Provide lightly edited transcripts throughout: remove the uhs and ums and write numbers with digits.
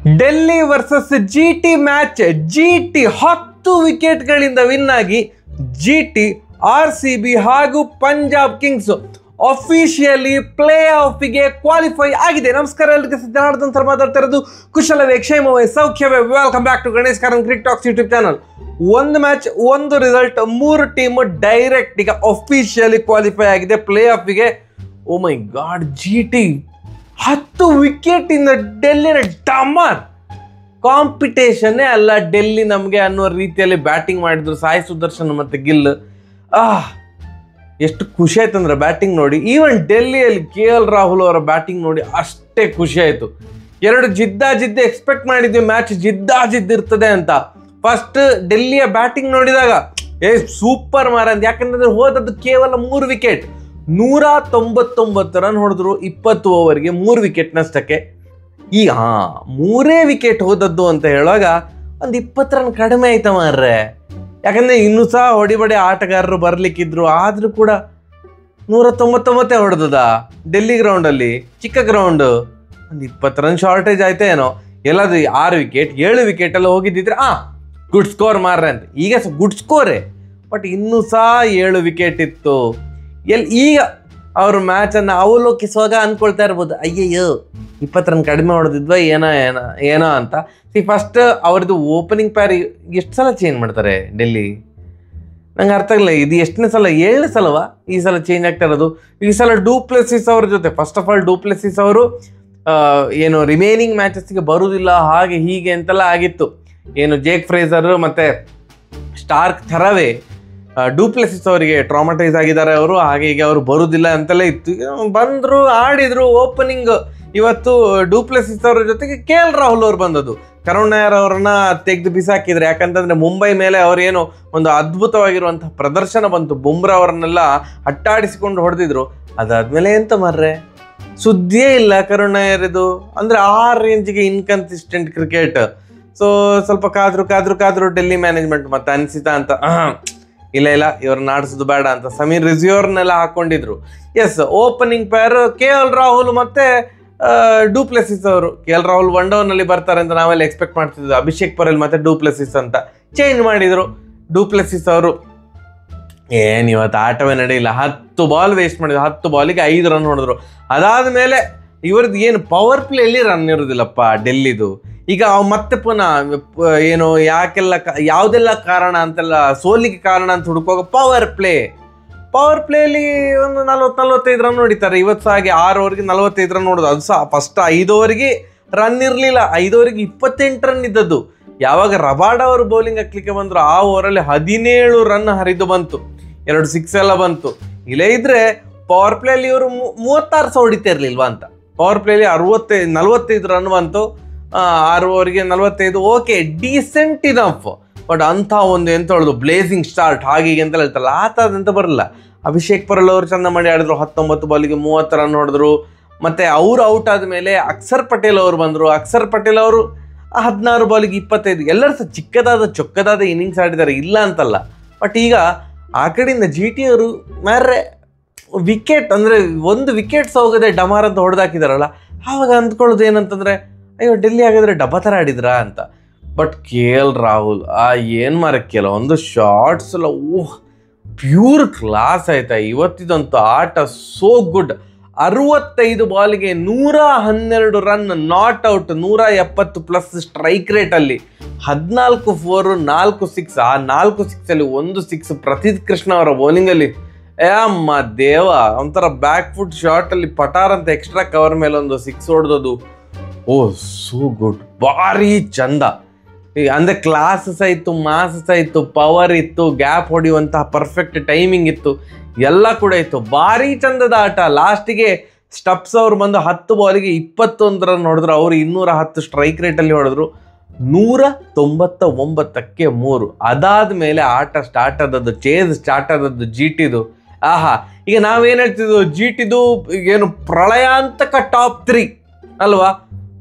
Delhi versus GT match. GT 10 ವಿಕೆಟ್ಗಳಿಂದ win ಆಗಿ GT RCB ಹಾಗೂ ಪಂಜಾಬ್ ಕಿಂಗ್ಸ್ ಅಫಿಷಿಯಲಿ ಪ್ಲೇ ಆಫ್ಗೆ ಕ್ವಾಲಿಫೈ ಆಗಿದೆ. ನಮಸ್ಕಾರ ಎಲ್ಲರಿಗೂ, ಜನಾರ್ದನ್ ಸರ್ ಮಾತಾಡ್ತಾ ಇರೋದು. ಕುಶಲವೇ, ಕ್ಷೇಮವೇ, ಸೌಖ್ಯವೇ? Welcome back to Ganesh Karan cricket talks YouTube channel. ಒಂದು ಮ್ಯಾಚ್, ಒಂದು ರಿಸಲ್ಟ್, 3 ಟೀಮ್ ಡೈರೆಕ್ಟ್ ಈಗ ಅಫಿಷಿಯಲಿ ಕ್ವಾಲಿಫೈ ಆಗಿದೆ ಪ್ಲೇ ಆಫ್ಗೆ. Oh my god, GT 10 wicket ಇಂದ ಡೆಲ್ಲಿನ ಡಮರ್. ಕಾಂಪಿಟೇಷನ್ನೇ ಅಲ್ಲ ಡೆಲ್ಲಿ ನಮಗೆ ಅನ್ನೋ ರೀತಿಯಲ್ಲಿ ಬ್ಯಾಟಿಂಗ್ ಮಾಡಿದ್ರು ಸಾಯಿ ಸುದರ್ಶನ್ ಮತ್ತು ಗಿಲ್. ಎಷ್ಟು ಖುಷಿ ಆಯ್ತು ಅಂದ್ರೆ ಬ್ಯಾಟಿಂಗ್ ನೋಡಿ. ಈವನ್ ಡೆಲ್ಲಿಯಲ್ಲಿ KL ರಾಹುಲ್ ಅವರ ಬ್ಯಾಟಿಂಗ್ ನೋಡಿ ಅಷ್ಟೇ ಖುಷಿ ಆಯಿತು. ಎರಡು ಜಿದ್ದ ಎಕ್ಸ್ಪೆಕ್ಟ್ ಮಾಡಿದ್ವಿ ಮ್ಯಾಚ್ ಜಿದ್ದಿರ್ತದೆ ಅಂತ. ಫಸ್ಟ್ ಡೆಲ್ಲಿಯ ಬ್ಯಾಟಿಂಗ್ ನೋಡಿದಾಗ ಸೂಪರ್ ಮಾರಂದ್. ಯಾಕಂತಂದ್ರೆ ಹೋದದ್ದು ಕೇವಲ 3 ವಿಕೆಟ್, 199 ರನ್ ಹೊಡೆದ್ರು 20 ಓವರ್ಗೆ, 3 ವಿಕೆಟ್ ನಷ್ಟಕ್ಕೆ. ಈಗ 3 ವಿಕೆಟ್ ಹೋದದ್ದು ಅಂತ ಹೇಳುವಾಗ ಒಂದು 20 ರನ್ ಕಡಿಮೆ ಆಯ್ತಾ ಮಾರ್ರೆ. ಯಾಕಂದ್ರೆ ಇನ್ನೂ ಸಹ ಹೊಡಿಬಡಿ ಆಟಗಾರರು ಬರ್ಲಿಕ್ಕಿದ್ರು, ಆದ್ರೂ ಕೂಡ 199 ಹೊಡೆದದ ಡೆಲ್ಲಿ ಗ್ರೌಂಡಲ್ಲಿ, ಚಿಕ್ಕ ಗ್ರೌಂಡ್. ಒಂದು 20 ರನ್ ಶಾರ್ಟೇಜ್ ಆಯ್ತಾ ಏನೋ. ಎಲ್ಲದು 6 ವಿಕೆಟ್ 7 ವಿಕೆಟ್ ಎಲ್ಲ ಹೋಗಿದ್ದಿದ್ರೆ ಗುಡ್ ಸ್ಕೋರ್ ಮಾರ್ರೆ ಅಂತ. ಈಗ ಗುಡ್ ಸ್ಕೋರೇ, ಬಟ್ ಇನ್ನೂ ಸಹ 7 ವಿಕೆಟ್ ಇತ್ತು. ಈಗ ಅವರು ಮ್ಯಾಚನ್ನು ಅವಲೋಕಿಸುವಾಗ ಅನ್ಕೊಳ್ತಾ ಇರ್ಬೋದು, ಅಯ್ಯಯ್ಯೋ 20 ರನ್ ಕಡಿಮೆ ಹೊಡೆದಿದ್ವಾ ಏನೋ ಅಂತ. ಫಸ್ಟ್ ಅವ್ರದ್ದು ಓಪನಿಂಗ್ ಪ್ಯಾರ್ ಎಷ್ಟು ಸಲ ಚೇಂಜ್ ಮಾಡ್ತಾರೆ ಡೆಲ್ಲಿ, ನಂಗೆ ಅರ್ಥ ಆಗಿಲ್ಲ. ಇದು ಎಷ್ಟನೇ ಸಲ? 7 ಸಲವಾ ಈ ಸಲ ಚೇಂಜ್ ಆಗ್ತಾ ಇರೋದು. ಈ ಸಲ ಡೂಪ್ಲೆಸಿಸ್ ಅವ್ರ ಜೊತೆ, ಫಸ್ಟ್ ಆಫ್ ಆಲ್ ಡೂಪ್ಲೆಸಿಸ್ ಅವರು ಏನು ರಿಮೈನಿಂಗ್ ಮ್ಯಾಚಸ್ಗೆ ಬರುವುದಿಲ್ಲ ಹಾಗೆ ಹೀಗೆ ಅಂತೆಲ್ಲ ಆಗಿತ್ತು. ಏನು ಜೇಕ್ ಫ್ರೇಸರ್ ಮತ್ತು ಸ್ಟಾರ್ಕ್ ಥರವೇ ಡೂಪ್ಲೆಸಿಸ್ ಅವರಿಗೆ ಟ್ರಾಮಟೈಸ್ ಆಗಿದ್ದಾರೆ ಅವರು, ಹಾಗೆ ಹೀಗೆ ಅವರು ಬರುವುದಿಲ್ಲ ಅಂತೆಲ್ಲ ಇತ್ತು. ಬಂದರು, ಆಡಿದರು ಓಪನಿಂಗ್. ಇವತ್ತು ಡೂಪ್ಲೆಸಿಸ್ ಅವರ ಜೊತೆಗೆ KL ರಾಹುಲ್ ಅವರು ಬಂದದ್ದು. ಕರುಣ್ ನಾಯರ್ ಅವರನ್ನ ತೆಗೆದು ಬಿಸಾಕಿದ್ರೆ. ಯಾಕಂತಂದ್ರೆ ಮುಂಬೈ ಮೇಲೆ ಅವರೇನು ಒಂದು ಅದ್ಭುತವಾಗಿರುವಂತಹ ಪ್ರದರ್ಶನ ಬಂತು, ಬುಮ್ರಾ ಅವರನ್ನೆಲ್ಲ ಅಟ್ಟಾಡಿಸಿಕೊಂಡು ಹೊಡೆದಿದ್ರು. ಅದಾದ್ಮೇಲೆ ಎಂತ ಮಾರ್ರೆ, ಸುದ್ದಿಯೇ ಇಲ್ಲ ಕರುಣ್ ನಾಯರ್. ಇದು ಅಂದ್ರೆ ಆ ರೇಂಜ್ಗೆ ಇನ್ಕನ್ಸಿಸ್ಟೆಂಟ್ ಕ್ರಿಕೆಟ್. ಸೊ ಸ್ವಲ್ಪ ಕಾದ್ರು ಡೆಲ್ಲಿ ಮ್ಯಾನೇಜ್ಮೆಂಟ್ ಮತ್ತೆ ಅನಿಸಿತಾ ಅಂತ ಇಲ್ಲ ಇವ್ರನ್ನ ಆಡಿಸೋದು ಬೇಡ ಅಂತ ಸಮೀರ್ ರಿಜಿಯೋರ್ನೆಲ್ಲ ಹಾಕೊಂಡಿದ್ರು. ಎಸ್, ಓಪನಿಂಗ್ ಪ್ಯಾರ್ KL ರಾಹುಲ್ ಮತ್ತೆ ಡೂಪ್ಲೆಸಿಸ್ ಅವರು. KL ರಾಹುಲ್ 1 ಡೌನಲ್ಲಿ ಬರ್ತಾರೆ ಅಂತ ನಾವೆಲ್ಲ ಎಕ್ಸ್ಪೆಕ್ಟ್ ಮಾಡ್ತಿದ್ವಿ. ಅಭಿಷೇಕ್ ಪರೇಲ್ ಮತ್ತೆ ಡೂಪ್ಲೆಸಿಸ್ ಅಂತ ಚೇಂಜ್ ಮಾಡಿದ್ರು. ಡೂಪ್ಲೆಸಿಸ್ ಅವರು ಇವತ್ತು ಆಟವೇ ನಡೆಯಿಲ್ಲ. 10 ಬಾಲ್ ವೇಸ್ಟ್ ಮಾಡಿದ್ರು. 10 ಬಾಲಿಗೆ 5 ರನ್ ಹೊಡೆದ್ರು. ಅದಾದ್ಮೇಲೆ ಇವ್ರದ್ದು ಏನು ಪವರ್ ಪ್ಲೇಲಿ ರನ್ ಇರೋದಿಲ್ಲಪ್ಪ ಡೆಲ್ಲಿದು. ಈಗ ಮತ್ತೆ ಪುನಃ ಏನು ಯಾವುದೆಲ್ಲ ಕಾರಣ ಅಂತೆಲ್ಲ, ಸೋಲಿಗೆ ಕಾರಣ ಅಂತ ಹುಡುಕುವಾಗ ಪವರ್ ಪ್ಲೇಲಿ ಒಂದು 40-45 ರನ್ ಹೊಡಿತಾರೆ. ಇವತ್ತು ಸಹ ಹಾಗೆ 6 ಓವರ್ಗೆ 45 ರನ್ ಹೊಡೋದು. ಅದು ಸಹ ಫಸ್ಟ್ 5 ಓವರ್ಗೆ ರನ್ ಇರಲಿಲ್ಲ. 5 ಓವರ್ಗೆ 28 ರನ್ ಇದ್ದದ್ದು. ಯಾವಾಗ ರಬಾಡ ಅವರು ಬೌಲಿಂಗ್ ಹಾಕ್ಲಿಕ್ಕೆ ಬಂದರು, ಆ ಓವರಲ್ಲಿ 17 ರನ್ ಹರಿದು ಬಂತು, 2 ಸಿಕ್ಸ್ ಎಲ್ಲ ಬಂತು. ಇಲ್ಲೇ ಇದ್ರೆ ಪವರ್ ಪ್ಲೇಲಿ ಇವರು 36 ಸಹ ಹೊಡಿತಾ ಇರಲಿಲ್ವಾ ಅಂತ. ಪವರ್ ಪ್ಲೇಲಿ 45 ರನ್ ಬಂತು, 6 ಓವರ್ಗೆ 45. Okay, decent enough. ಬಟ್ ಅಂಥ ಒಂದು ಎಂತ ಹೇಳೋದು, ಬ್ಲೇಸಿಂಗ್ ಸ್ಟಾರ್ಟ್ ಹಾಗೆ ಅಂತ ಹೇಳ್ತಾರಲ್ಲ, ಆ ಥರದಂತ ಬರಲ್ಲ. ಅಭಿಷೇಕ್ ಪರೇಲ್ ಅವರು ಚಂದ ಮಾಡಿ ಆಡಿದ್ರು. 19 ಬಾಲಿಗೆ 30 ರನ್ ಹೊಡೆದ್ರು. ಮತ್ತು ಅವರು ಔಟ್ ಆದಮೇಲೆ ಅಕ್ಷರ್ ಪಟೇಲ್ ಅವರು ಬಂದರು. ಅಕ್ಷರ್ ಪಟೇಲ್ ಅವರು 16 ಬಾಲಿಗೆ 25. ಎಲ್ಲರೂ ಸಹ ಚೊಕ್ಕದಾದ ಇನ್ನಿಂಗ್ಸ್ ಆಡಿದ್ದಾರೆ, ಇಲ್ಲ ಅಂತಲ್ಲ. ಬಟ್ ಈಗ ಆ ಕಡೆಯಿಂದ GT ಅವರು ಮಾರ್ರೆ ವಿಕೆಟ್ ಅಂದರೆ 1 ವಿಕೆಟ್ ಹೋಗದೆ ಡಮಾರ್ ಅಂತ ಹೊಡೆದಾಕಿದಾರಲ್ಲ. ಆವಾಗ ಅಂದ್ಕೊಳ್ಳೋದು ಏನಂತಂದರೆ, ಅಯ್ಯೋ ಡೆಲ್ಲಿ ಹಾಗಾದರೆ ಡಬ್ಬ ಥರ ಆಡಿದ್ರಾ ಅಂತ. ಬಟ್ KL ರಾಹುಲ್ ಏನು ಮಾರಕ್ಕಿಲ್ಲ, ಒಂದು ಶಾರ್ಟ್ಸ್ ಎಲ್ಲ ಪ್ಯೂರ್ ಕ್ಲಾಸ್ ಆಯ್ತಾ ಇವತ್ತಿದಂತೂ ಆಟ. So good. 65 ಬಾಲಿಗೆ 112 run, not out, 170+ strike ರೇಟಲ್ಲಿ, 14 4, 4 ಸಿಕ್ಸ್. ಆ 4 ಸಿಕ್ಸಲ್ಲಿ 1 ಸಿಕ್ಸ್ ಪ್ರತೀತ್ ಕೃಷ್ಣ ಅವರ ಬೌಲಿಂಗಲ್ಲಿ. ಅಮ್ಮ ದೇವ, ಒಂಥರ ಬ್ಯಾಕ್ ಫುಟ್ ಶಾರ್ಟಲ್ಲಿ ಪಟಾರ್ ಅಂತ ಎಕ್ಸ್ಟ್ರಾ ಕವರ್ ಮೇಲೆ ಒಂದು 6 ಹೊಡೆದದು. ಸೋ ಗುಡ್, ಭಾರಿ ಚಂದ. ಅಂದರೆ ಕ್ಲಾಸ್ ಸಹ ಇತ್ತು, ಮಾಸ್ ಸಹ ಇತ್ತು, ಪವರ್ ಇತ್ತು, ಗ್ಯಾಪ್ ಹೊಡೆಯುವಂತಹ ಪರ್ಫೆಕ್ಟ್ ಟೈಮಿಂಗ್ ಇತ್ತು, ಎಲ್ಲ ಕೂಡ ಇತ್ತು. ಭಾರಿ ಚಂದದ ಆಟ. ಲಾಸ್ಟಿಗೆ ಸ್ಟಪ್ಸ್ ಅವರು ಬಂದು 10 ಬಾಲಿಗೆ 21 ರನ್ ಹೊಡೆದ್ರು. ಅವರು 210 ಸ್ಟ್ರೈಕ್ ರೇಟಲ್ಲಿ ಹೊಡೆದ್ರು. 199ಕ್ಕೆ 3. ಅದಾದ ಮೇಲೆ ಆಟ ಸ್ಟಾರ್ಟ್ ಆದದ್ದು, ಚೇಸ್ ಸ್ಟಾರ್ಟ್ ಆದದ್ದು GTದು. ಈಗ ನಾವೇನು ಹೇಳ್ತಿದ್ವು, GTದು ಏನು ಪ್ರಳಯಾಂತಕ ಟಾಪ್ 3 ಅಲ್ವಾ.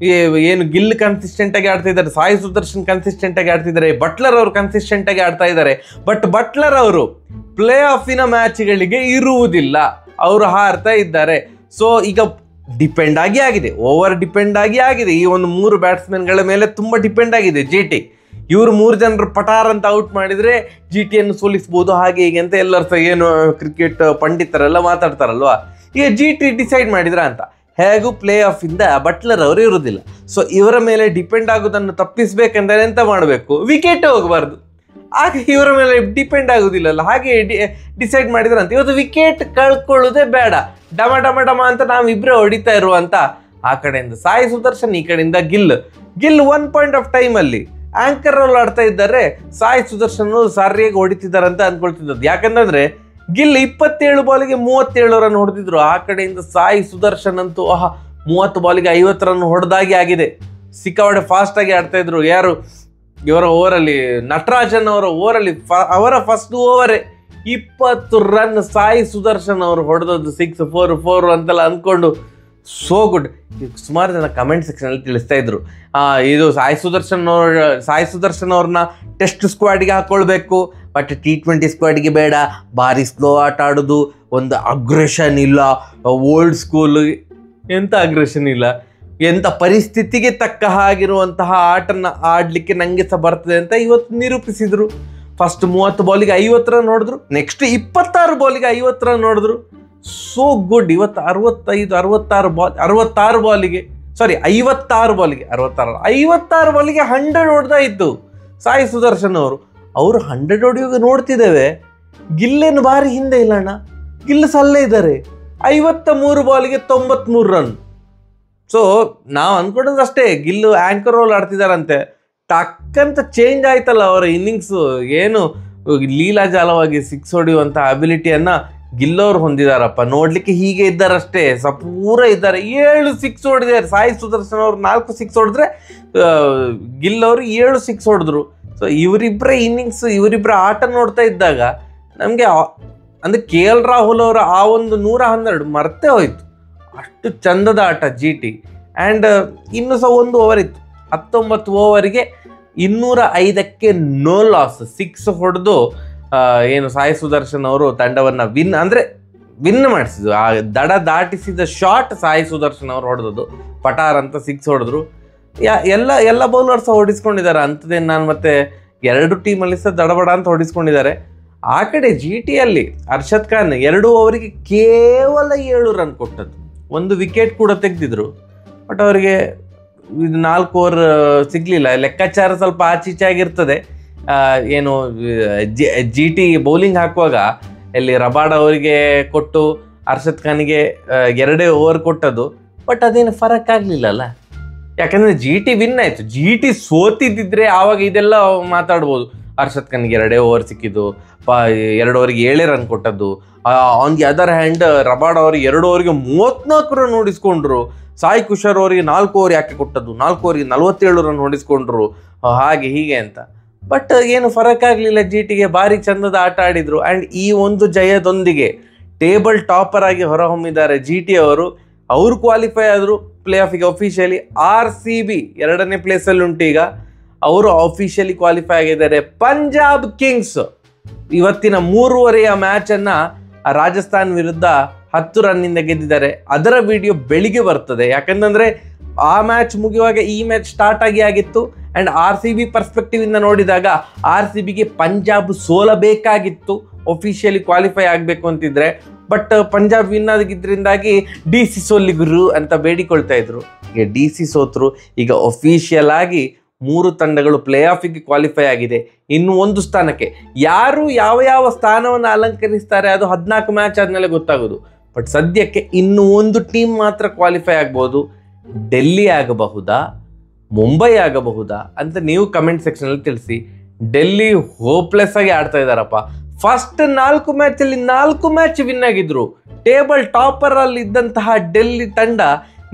ಏನು ಗಿಲ್ ಕನ್ಸಿಸ್ಟೆಂಟ್ ಆಗಿ ಆಡ್ತಾ ಇದ್ದಾರೆ, ಸಾಯಿ ಸುದರ್ಶನ್ ಕನ್ಸಿಸ್ಟೆಂಟ್ ಆಗಿ ಆಡ್ತಿದ್ದಾರೆ, ಬಟ್ಲರ್ ಅವರು ಕನ್ಸಿಸ್ಟೆಂಟ್ ಆಗಿ ಆಡ್ತಾ ಇದ್ದಾರೆ. ಬಟ್ ಬಟ್ಲರ್ ಅವರು ಪ್ಲೇ ಆಫಿನ ಮ್ಯಾಚ್ಗಳಿಗೆ ಇರುವುದಿಲ್ಲ, ಅವರು ಹಾರ್ತಾ ಇದ್ದಾರೆ. ಸೊ ಈಗ ಡಿಪೆಂಡ್ ಆಗಿದೆ, ಓವರ್ ಡಿಪೆಂಡ್ ಆಗಿದೆ. ಈ ಒಂದು 3 ಬ್ಯಾಟ್ಸ್ಮನ್ಗಳ ಮೇಲೆ ತುಂಬ ಡಿಪೆಂಡ್ ಆಗಿದೆ GT. ಇವರು 3 ಜನರು ಪಟಾರ್ ಅಂತ ಔಟ್ ಮಾಡಿದರೆ GTಯನ್ನು ಸೋಲಿಸ್ಬೋದು, ಹಾಗೆ ಹೀಗೆ ಅಂತ ಎಲ್ಲರೂ ಸಹ ಏನು ಕ್ರಿಕೆಟ್ ಪಂಡಿತರೆಲ್ಲ ಮಾತಾಡ್ತಾರಲ್ವಾ. ಈಗ GT ಡಿಸೈಡ್ ಮಾಡಿದ್ರ ಅಂತ. ಹೇಗೂ ಪ್ಲೇ ಆಫಿಂದ ಬಟ್ಲರ್ ಅವರು ಇರೋದಿಲ್ಲ. ಸೊ ಇವರ ಮೇಲೆ ಡಿಪೆಂಡ್ ಆಗೋದನ್ನು ತಪ್ಪಿಸ್ಬೇಕಂದ್ರೆ ಎಂತ ಮಾಡಬೇಕು, ವಿಕೆಟ್ ಹೋಗಬಾರ್ದು. ಆಗ ಇವರ ಮೇಲೆ ಡಿಪೆಂಡ್ ಆಗೋದಿಲ್ಲಲ್ಲ, ಹಾಗೆ ಡಿಸೈಡ್ ಮಾಡಿದ್ರ ಅಂತ. ಇವತ್ತು ವಿಕೆಟ್ ಕಳ್ಕೊಳ್ಳೋದೇ ಬೇಡ, ಡಮ ಡಮ ಡಮ ಅಂತ ನಾವಿಬ್ಬರೇ ಹೊಡಿತಾ ಇರುವಂತ. ಆ ಕಡೆಯಿಂದ ಸಾಯಿ ಸುದರ್ಶನ್, ಈ ಕಡೆಯಿಂದ ಗಿಲ್ 1 ಪಾಯಿಂಟ್ ಆಫ್ ಟೈಮಲ್ಲಿ ಆಂಕರ್ ರೋಲ್ ಆಡ್ತಾ ಇದ್ದಾರೆ. ಸಾಯಿ ಸುದರ್ಶನ್ ಸರಿಯಾಗಿ ಹೊಡಿತಿದ್ದಾರೆ ಅಂತ ಅಂದ್ಕೊಳ್ತಿದ್ದದ್ದು. ಯಾಕಂತಂದ್ರೆ ಗಿಲ್ 27 ಬಾಲಿಗೆ 37 ರನ್ ಹೊಡೆದಿದ್ರು. ಆ ಕಡೆಯಿಂದ ಸಾಯಿ ಸುದರ್ಶನ್ ಅಂತೂ 30 ಬಾಲಿಗೆ 50 ರನ್ ಹೊಡೆದಾಗಿ ಆಗಿದೆ. ಸಿಕ್ಕಾಪಟ್ಟೆ ಫಾಸ್ಟ್ ಆಗಿ ಆಡ್ತಾ ಇದ್ರು. ಯಾರು ಇವರ ಓವರಲ್ಲಿ, ನಟರಾಜನ್ ಅವರ ಓವರಲ್ಲಿ ಅವರ ಫಸ್ಟ್ ಓವರೇ 20 ರನ್ ಸಾಯಿ ಸುದರ್ಶನ್ ಅವರು ಹೊಡೆದದ್ದು. 6 4 ಅಂತೆಲ್ಲ ಅಂದ್ಕೊಂಡು ಸೋ ಗುಡ್. ಸುಮಾರು ಜನ ಕಮೆಂಟ್ ಸೆಕ್ಷನಲ್ಲಿ ತಿಳಿಸ್ತಾ ಇದ್ರು, ಇದು ಸಾಯಿ ಸುದರ್ಶನ್ ಅವ್ರನ್ನ ಟೆಸ್ಟ್ ಸ್ಕ್ವಾಡ್ಗೆ ಹಾಕೊಳ್ಬೇಕು, ಬಟ್ T20 ಸ್ಕ್ವಾಡ್ಗೆ ಬೇಡ. ಭಾರಿ ಸ್ಲೋ ಆಟ ಆಡೋದು, ಒಂದು ಅಗ್ರೆಷನ್ ಇಲ್ಲ, ಓಲ್ಡ್ ಸ್ಕೂಲ್. ಎಂಥ ಅಗ್ರೆಷನ್ ಇಲ್ಲ, ಎಂಥ ಪರಿಸ್ಥಿತಿಗೆ ತಕ್ಕ ಹಾಗಿರುವಂತಹ ಆಟನ ಆಡಲಿಕ್ಕೆ ನನಗೆ ಸಹ ಬರ್ತದೆ ಅಂತ ಇವತ್ತು ನಿರೂಪಿಸಿದರು. ಫಸ್ಟ್ 30 ಬಾಲಿಗೆ 50 ರನ್ ಹೊಡೆದ್ರು, ನೆಕ್ಸ್ಟ್ 26 ಬಾಲಿಗೆ 50 ರನ್ ಹೊಡೆದ್ರು. So good. ಇವತ್ತು 56 ಬಾಲಿಗೆ 100 ಹೊಡೆದಾಯಿತು ಸಾಯಿ ಸುದರ್ಶನ್ ಅವರು 100 ಹೊಡೆಯುವಾಗ ನೋಡ್ತಿದ್ದೇವೆ. ಗಿಲ್ಲೇನು ಭಾರಿ ಹಿಂದೆ ಇಲ್ಲ ಅಣ್ಣ, ಗಿಲ್ ಸಲ್ಲೇ ಇದ್ದಾರೆ. 53 ಬಾಲಿಗೆ 93 ರನ್. ಸೊ ನಾವು ಅಂದ್ಕೊಂಡದ್ದು ಅಷ್ಟೇ, ಗಿಲ್ಲು ಆಂಕರ್ ರೋಲ್ ಆಡ್ತಿದಾರಂತೆ. ಟಕ್ಕಂತ ಚೇಂಜ್ ಆಯ್ತಲ್ಲ ಅವರ ಇನ್ನಿಂಗ್ಸು. ಏನು ಲೀಲಾಜಾಲವಾಗಿ 6 ಹೊಡೆಯುವಂಥ ಅಬಿಲಿಟಿಯನ್ನ ಗಿಲ್ಲವ್ರು ಹೊಂದಿದಾರಪ್ಪ. ನೋಡ್ಲಿಕ್ಕೆ ಹೀಗೆ ಇದ್ದಾರಷ್ಟೇ, ಪೂರ ಇದ್ದಾರೆ. 7 6 ಹೊಡೆದಿದ್ದಾರೆ. ಸಾಯಿ ಸುದರ್ಶನ್ ಅವರು 4 6 ಹೊಡೆದ್ರೆ, ಗಿಲ್ಲವರು 7 6 ಹೊಡೆದ್ರು. ಸೊ ಇವರಿಬ್ಬರ ಇನ್ನಿಂಗ್ಸ್, ಇವರಿಬ್ಬರ ಆಟ ನೋಡ್ತಾ ಇದ್ದಾಗ ನಮಗೆ ಅಂದರೆ KL ರಾಹುಲ್ ಅವರ ಆ ಒಂದು 112 ಮರ್ತೇ ಹೋಯ್ತು. ಅಷ್ಟು ಚಂದದ ಆಟ GT. ಆ್ಯಂಡ್ ಇನ್ನೂ ಸಹ 1 ಓವರ್ ಇತ್ತು. 19 ಓವರಿಗೆ 205ಕ್ಕೆ ನೋ ಲಾಸ್ 6 ಹೊಡೆದು ಏನು ಸಾಯಿ ಸುದರ್ಶನ್ ಅವರು ತಂಡವನ್ನು ವಿನ್ ಮಾಡಿಸಿದ್ರು. ಆ ದಡ ದಾಟಿಸಿದ ಶಾಟ್ ಸಾಯಿ ಸುದರ್ಶನ್ ಅವರು ಹೊಡೆದದ್ದು. ಪಟಾರ್ ಅಂತ 6 ಹೊಡೆದ್ರು. ಎಲ್ಲ ಬೌಲರ್ಸ್ ಹೊಡಿಸ್ಕೊಂಡಿದ್ದಾರೆ. ಅಂಥದ್ದೇನು ನಾನು ಮತ್ತೆ 2 ಟೀಮಲ್ಲಿ ಸಹ ದಡಬಡ ಅಂತ ಹೊಡಿಸ್ಕೊಂಡಿದ್ದಾರೆ. ಆ ಕಡೆ GTಯಲ್ಲಿ ಅರ್ಷದ್ ಖಾನ್ 2 ಓವರಿಗೆ ಕೇವಲ 7 ರನ್ ಕೊಟ್ಟದ್ದು. 1 ವಿಕೆಟ್ ಕೂಡ ತೆಗೆದಿದ್ರು. ಬಟ್ ಅವರಿಗೆ 4 ಓವರ್ ಸಿಗಲಿಲ್ಲ. ಲೆಕ್ಕಾಚಾರ ಸ್ವಲ್ಪ ಆಚೀಚೆ ಆಗಿರ್ತದೆ. ಏನು GT ಬೌಲಿಂಗ್ ಹಾಕುವಾಗ ಇಲ್ಲಿ ರಬಾಡ್ ಅವರಿಗೆ ಕೊಟ್ಟು ಅರ್ಷದ್ ಖಾನ್ಗೆ 2 ಓವರ್ ಕೊಟ್ಟದ್ದು. ಬಟ್ ಅದೇನು ಫರಕ್ ಆಗಲಿಲ್ಲಲ್ಲ, ಯಾಕಂದರೆ GT ವಿನ್ ಆಯಿತು. GT ಸೋತಿದ್ದಿದ್ರೆ ಆವಾಗ ಇದೆಲ್ಲ ಮಾತಾಡ್ಬೋದು. ಅರ್ಷದ್ ಖಾನ್ಗೆ 2 ಓವರ್ ಸಿಕ್ಕಿದ್ದು, 2 ಓವರಿಗೆ 7 ರನ್ ಕೊಟ್ಟದ್ದು. ಆನ್ ದಿ ಅದರ್ ಹ್ಯಾಂಡ್ ರಬಾಡ್ ಅವರು 2 ಓವರಿಗೆ 34 ರನ್ ಹೊಡಿಸ್ಕೊಂಡ್ರು. ಸಾಯಿ ಕುಶರ್ ಅವರಿಗೆ 4 ಓವರ್ ಯಾಕೆ ಕೊಟ್ಟದ್ದು, 4 ಓವರಿಗೆ 47 ರನ್ ಹೊಡಿಸ್ಕೊಂಡ್ರು, ಹಾಗೆ ಹೀಗೆ ಅಂತ. ಬಟ್ ಏನು ಫರಕ್ ಆಗಲಿಲ್ಲ. GTಗೆ ಭಾರಿ ಚಂದದ ಆಟ ಆಡಿದರು. ಆ್ಯಂಡ್ ಈ ಒಂದು ಜಯದೊಂದಿಗೆ ಟೇಬಲ್ ಟಾಪರ್ ಆಗಿ ಹೊರಹೊಮ್ಮಿದ್ದಾರೆ GT ಅವರು. ಕ್ವಾಲಿಫೈ ಆದರು ಪ್ಲೇ ಆಫಿಗೆ ಅಫಿಷಿಯಲಿ. RCB 2ನೇ ಪ್ಲೇಸಲ್ಲಿ ಉಂಟು ಈಗ. ಅವರು ಅಫಿಷಿಯಲಿ ಕ್ವಾಲಿಫೈ ಆಗಿದ್ದಾರೆ. ಪಂಜಾಬ್ ಕಿಂಗ್ಸ್ ಇವತ್ತಿನ 3:30 ಮ್ಯಾಚನ್ನು ರಾಜಸ್ಥಾನ್ ವಿರುದ್ಧ 10 ರನ್ನಿಂದ ಗೆದ್ದಿದ್ದಾರೆ. ಅದರ ವಿಡಿಯೋ ಬೆಳಿಗ್ಗೆ ಬರ್ತದೆ. ಯಾಕಂತಂದರೆ ಆ ಮ್ಯಾಚ್ ಮುಗಿಯುವಾಗ ಈ ಮ್ಯಾಚ್ ಸ್ಟಾರ್ಟ್ ಆಗಿತ್ತು. ಆ್ಯಂಡ್ RCB ಪರ್ಸ್ಪೆಕ್ಟಿವ್ ಇಂದ ನೋಡಿದಾಗ RCBಗೆ ಪಂಜಾಬ್ ಸೋಲಬೇಕಾಗಿತ್ತು ಅಫಿಷಿಯಲಿ ಕ್ವಾಲಿಫೈ ಆಗಬೇಕು ಅಂತಿದ್ರೆ. ಬಟ್ ಪಂಜಾಬ್ ವಿನ್ ಆಗಿದ್ದರಿಂದಾಗಿ DC ಸೋಲಿಗುರು ಅಂತ ಬೇಡಿಕೊಳ್ತಾ ಇದ್ರು. ಈಗ DC ಸೋತರು. ಈಗ ಅಫಿಷಿಯಲ್ ಆಗಿ 3 ತಂಡಗಳು ಪ್ಲೇ ಆಫಿಗೆ ಕ್ವಾಲಿಫೈ ಆಗಿದೆ. ಇನ್ನು 1 ಸ್ಥಾನಕ್ಕೆ ಯಾರು ಯಾವ ಸ್ಥಾನವನ್ನು ಅಲಂಕರಿಸ್ತಾರೆ ಅದು 14 ಮ್ಯಾಚ್ ಆದಮೇಲೆ ಗೊತ್ತಾಗೋದು. ಬಟ್ ಸದ್ಯಕ್ಕೆ ಇನ್ನು 1 ಟೀಮ್ ಮಾತ್ರ ಕ್ವಾಲಿಫೈ ಆಗ್ಬೋದು. ಡೆಲ್ಲಿ ಆಗಬಹುದಾ, ಮುಂಬೈ ಆಗಬಹುದಾ ಅಂತ ನೀವು ಕಮೆಂಟ್ ಸೆಕ್ಷನಲ್ಲಿ ತಿಳಿಸಿ. ಡೆಲ್ಲಿ ಹೋಪ್ಲೆಸ್ ಆಗಿ ಆಡ್ತಾ ಇದ್ದಾರಪ್ಪ. ಫಸ್ಟ್ 4 ಮ್ಯಾಚಲ್ಲಿ 4 ಮ್ಯಾಚ್ ವಿನ್ ಆಗಿದ್ರು. ಟೇಬಲ್ ಟಾಪರ್ ಅಲ್ಲಿ ಇದ್ದಂತಹ ಡೆಲ್ಲಿ ತಂಡ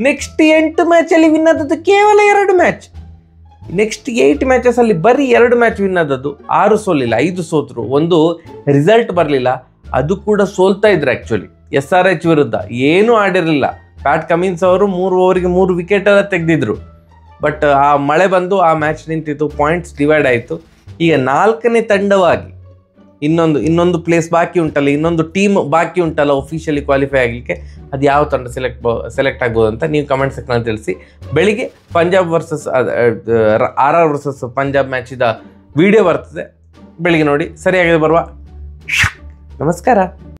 ನೆಕ್ಸ್ಟ್ 8 ಮ್ಯಾಚಲ್ಲಿ ವಿನ್ ಆದದ್ದು ಕೇವಲ 2 ಮ್ಯಾಚ್. ನೆಕ್ಸ್ಟ್ 8 ಮ್ಯಾಚಸ್ ಅಲ್ಲಿ ಬರೀ 2 ಮ್ಯಾಚ್ ವಿನ್ ಆದದ್ದು. 6 ಸೋಲಿಲ್ಲ, 5 ಸೋತರು. ಒಂದು ರಿಸಲ್ಟ್ ಬರಲಿಲ್ಲ, ಅದು ಕೂಡ ಸೋಲ್ತಾ ಇದ್ರು. ಆ್ಯಕ್ಚುಲಿ SRH ವಿರುದ್ಧ ಏನೂ ಆಡಿರಲಿಲ್ಲ. ಪ್ಯಾಟ್ ಕಮಿನ್ಸ್ ಅವರು 3 ಓವರಿಗೆ 3 ವಿಕೆಟ್ ಎಲ್ಲ ತೆಗೆದಿದ್ರು. ಬಟ್ ಆ ಮಳೆ ಬಂದು ಆ ಮ್ಯಾಚ್ ನಿಂತಿತ್ತು, ಪಾಯಿಂಟ್ಸ್ ಡಿವೈಡ್ ಆಯಿತು. ಈಗ 4ನೇ ತಂಡವಾಗಿ ಇನ್ನೊಂದು ಪ್ಲೇಸ್ ಬಾಕಿ ಉಂಟಲ್ಲ, ಇನ್ನೊಂದು ಟೀಮ್ ಬಾಕಿ ಉಂಟಲ್ಲ ಒಫಿಷಿಯಲಿ ಕ್ವಾಲಿಫೈ ಆಗಲಿಕ್ಕೆ, ಅದು ಯಾವ ತಂಡ ಸೆಲೆಕ್ಟ್ ಆಗ್ಬೋದು ಅಂತ ನೀವು ಕಮೆಂಟ್ ಸೆಕ್ಷನಲ್ಲಿ ತಿಳಿಸಿ. ಬೆಳಿಗ್ಗೆ Punjab versus RR versus Punjab ಮ್ಯಾಚಿದ ವಿಡಿಯೋ ಬರ್ತದೆ, ಬೆಳಿಗ್ಗೆ ನೋಡಿ. ಸರಿಯಾಗಿದೆ ಬರುವ. ನಮಸ್ಕಾರ.